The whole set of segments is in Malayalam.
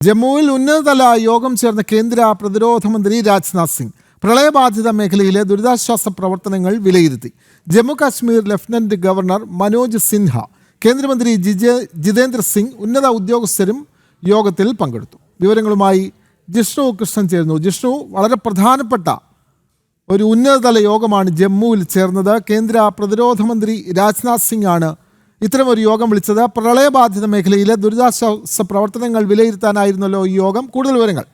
ജമ്മുവിൽ ഉന്നതതല യോഗം ചേർന്ന കേന്ദ്ര പ്രതിരോധ മന്ത്രി രാജ്നാഥ് സിംഗ് പ്രളയബാധിത മേഖലയിലെ ദുരിതാശ്വാസ പ്രവർത്തനങ്ങൾ വിലയിരുത്തി. ജമ്മു കാശ്മീർ ലഫ്റ്റനന്റ് ഗവർണർ മനോജ് സിൻഹ, കേന്ദ്രമന്ത്രി ജിതേന്ദ്ര സിംഗ് ഉന്നത ഉദ്യോഗസ്ഥരും യോഗത്തിൽ പങ്കെടുത്തു. വിവരങ്ങളുമായി ജിഷ്ണു കൃഷ്ണൻ ചേരുന്നു. ജിഷ്ണു, വളരെ പ്രധാനപ്പെട്ട ഒരു ഉന്നതതല യോഗമാണ് ജമ്മുവിൽ ചേർന്നത്. കേന്ദ്ര പ്രതിരോധ മന്ത്രി രാജ്നാഥ് സിംഗ് ആണ് ഇത്തരമൊരു യോഗം വിളിച്ചത്. പ്രളയബാധിത മേഖലയിലെ ദുരിതാശ്വാസ പ്രവർത്തനങ്ങൾ വിലയിരുത്താനായിരുന്നല്ലോ ഈ യോഗം. കൂടുതൽ വിവരങ്ങൾ.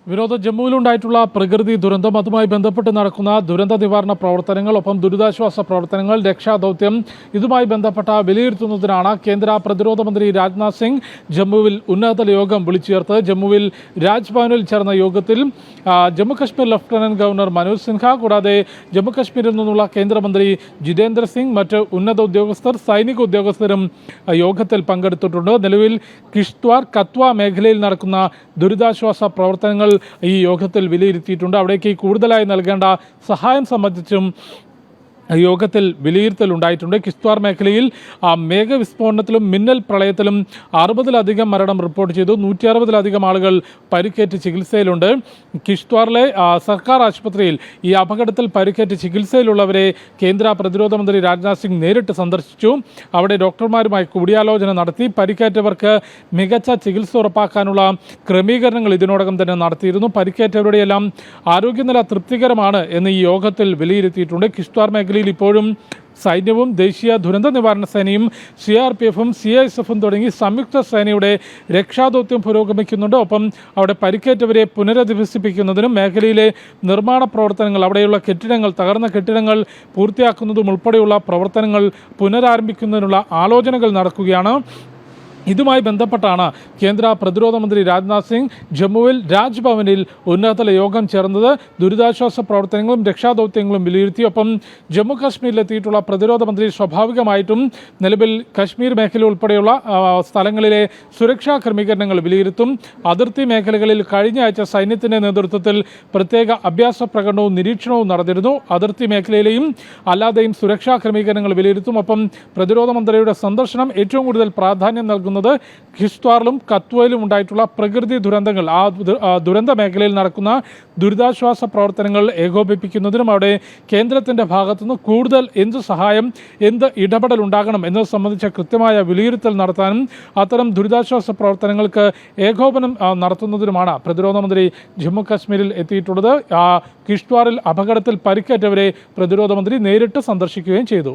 വിനോദ, ജമ്മുവിലുണ്ടായിട്ടുള്ള പ്രകൃതി ദുരന്തം, അതുമായി ബന്ധപ്പെട്ട് നടക്കുന്ന ദുരന്ത നിവാരണ പ്രവർത്തനങ്ങൾ, ഒപ്പം ദുരിതാശ്വാസ പ്രവർത്തനങ്ങൾ, രക്ഷാദൗത്യം, ഇതുമായി ബന്ധപ്പെട്ട വിലയിരുത്തുന്നതിനാണ് കേന്ദ്ര പ്രതിരോധ മന്ത്രി രാജ്നാഥ് സിംഗ് ജമ്മുവിൽ ഉന്നതതല യോഗം വിളിച്ചു ചേർത്തത്. ജമ്മുവിൽ രാജ്ഭവനിൽ ചേർന്ന യോഗത്തിൽ ജമ്മു കശ്മീർ ലഫ്റ്റനന്റ് ഗവർണർ മനോജ് സിൻഹ, കൂടാതെ ജമ്മു കശ്മീരിൽ നിന്നുള്ള കേന്ദ്രമന്ത്രി ജിതേന്ദ്ര സിംഗ്, മറ്റ് ഉന്നത ഉദ്യോഗസ്ഥർ, സൈനിക ഉദ്യോഗസ്ഥരും യോഗത്തിൽ പങ്കെടുത്തിട്ടുണ്ട്. നിലവിൽ കിഷ്ത്വാർ, കത്വ മേഖലയിൽ നടക്കുന്ന ദുരിതാശ്വാസ പ്രവർത്തനങ്ങൾ ഈ യോഗത്തിൽ വിലയിരുത്തിയിട്ടുണ്ട്. അവിടേക്ക് കൂടുതലായി നൽകേണ്ട സഹായം സംബന്ധിച്ചും യോഗത്തിൽ വിലയിരുത്തലുണ്ടായിട്ടുണ്ട്. കിഷ്ത്വാർ മേഖലയിൽ മേഘവിസ്ഫോടനത്തിലും മിന്നൽ പ്രളയത്തിലും 60-ലധികം മരണം റിപ്പോർട്ട് ചെയ്തു. 160-ലധികം ആളുകൾ പരിക്കേറ്റ് ചികിത്സയിലുണ്ട്. കിഷ്ത്വാറിലെ സർക്കാർ ആശുപത്രിയിൽ ഈ അപകടത്തിൽ പരിക്കേറ്റ് ചികിത്സയിലുള്ളവരെ കേന്ദ്ര പ്രതിരോധ മന്ത്രി രാജ്നാഥ് സിംഗ് നേരിട്ട് സന്ദർശിച്ചു. അവിടെ ഡോക്ടർമാരുമായി കൂടിയാലോചന നടത്തി. പരിക്കേറ്റവർക്ക് മികച്ച ചികിത്സ ഉറപ്പാക്കാനുള്ള ക്രമീകരണങ്ങൾ ഇതിനോടകം തന്നെ നടത്തിയിരുന്നു. പരിക്കേറ്റവരുടെയെല്ലാം ആരോഗ്യനില തൃപ്തികരമാണ് എന്ന് ഈ യോഗത്തിൽ വിലയിരുത്തിയിട്ടുണ്ട്. കിഷ്ത്വാർ മേഖലയിൽ ഇപ്പോഴും സൈന്യവും ദേശീയ ദുരന്ത നിവാരണ സേനയും CRPF-ഉം CISF-ഉം തുടങ്ങി സംയുക്ത സേനയുടെ രക്ഷാദൗത്യം പുരോഗമിക്കുന്നുണ്ട്. ഒപ്പം അവിടെ പരിക്കേറ്റവരെ പുനരധിവസിപ്പിക്കുന്നതിനും മേഖലയിലെ നിർമ്മാണ പ്രവർത്തനങ്ങൾ, അവിടെയുള്ള കെട്ടിടങ്ങൾ, തകർന്ന കെട്ടിടങ്ങൾ പൂർത്തിയാക്കുന്നതും ഉൾപ്പെടെയുള്ള പ്രവർത്തനങ്ങൾ പുനരാരംഭിക്കുന്നതിനുള്ള ആലോചനകൾ നടക്കുകയാണ്. ഇതുമായി ബന്ധപ്പെട്ടാണ് കേന്ദ്ര പ്രതിരോധ മന്ത്രി രാജ്നാഥ് സിംഗ് ജമ്മുവിൽ രാജ്ഭവനിൽ ഉന്നതതല യോഗം ചേർന്നത്. ദുരിതാശ്വാസ പ്രവർത്തനങ്ങളും രക്ഷാദൗത്യങ്ങളും വിലയിരുത്തി. ഒപ്പം ജമ്മു കാശ്മീരിലെത്തിയിട്ടുള്ള പ്രതിരോധ മന്ത്രി സ്വാഭാവികമായിട്ടും നിലവിൽ കശ്മീർ മേഖല ഉൾപ്പെടെയുള്ള സ്ഥലങ്ങളിലെ സുരക്ഷാ ക്രമീകരണങ്ങൾ വിലയിരുത്തും. അതിർത്തി മേഖലകളിൽ കഴിഞ്ഞ ആഴ്ച സൈന്യത്തിൻ്റെ നേതൃത്വത്തിൽ പ്രത്യേക അഭ്യാസ പ്രകടനവും നിരീക്ഷണവും നടന്നിരുന്നു. അതിർത്തി മേഖലയിലെയും അല്ലാതെയും സുരക്ഷാ ക്രമീകരണങ്ങൾ വിലയിരുത്തും. ഒപ്പം പ്രതിരോധ മന്ത്രിയുടെ സന്ദർശനം ഏറ്റവും കൂടുതൽ പ്രാധാന്യം നൽകുന്നത് കിഷ്ത്വാറിലും കത്വയിലും ഉണ്ടായിട്ടുള്ള പ്രകൃതി ദുരന്തങ്ങൾ, ദുരന്ത മേഖലയിൽ നടക്കുന്ന ദുരിതാശ്വാസ പ്രവർത്തനങ്ങൾ ഏകോപിപ്പിക്കുന്നതിനും അവിടെ കേന്ദ്രത്തിൻ്റെ ഭാഗത്തുനിന്ന് കൂടുതൽ എന്ത് സഹായം, എന്ത് ഇടപെടൽ ഉണ്ടാകണം എന്നത് സംബന്ധിച്ച കൃത്യമായ വിലയിരുത്തൽ നടത്താനും അത്തരം ദുരിതാശ്വാസ പ്രവർത്തനങ്ങൾക്ക് ഏകോപനം നടത്തുന്നതിനുമാണ് പ്രതിരോധ മന്ത്രി ജമ്മു കാശ്മീരിൽ എത്തിയിട്ടുള്ളത്. കിഷ്ത്വാറിൽ അപകടത്തിൽ പരിക്കേറ്റവരെ പ്രതിരോധ മന്ത്രി നേരിട്ട് സന്ദർശിക്കുകയും ചെയ്തു.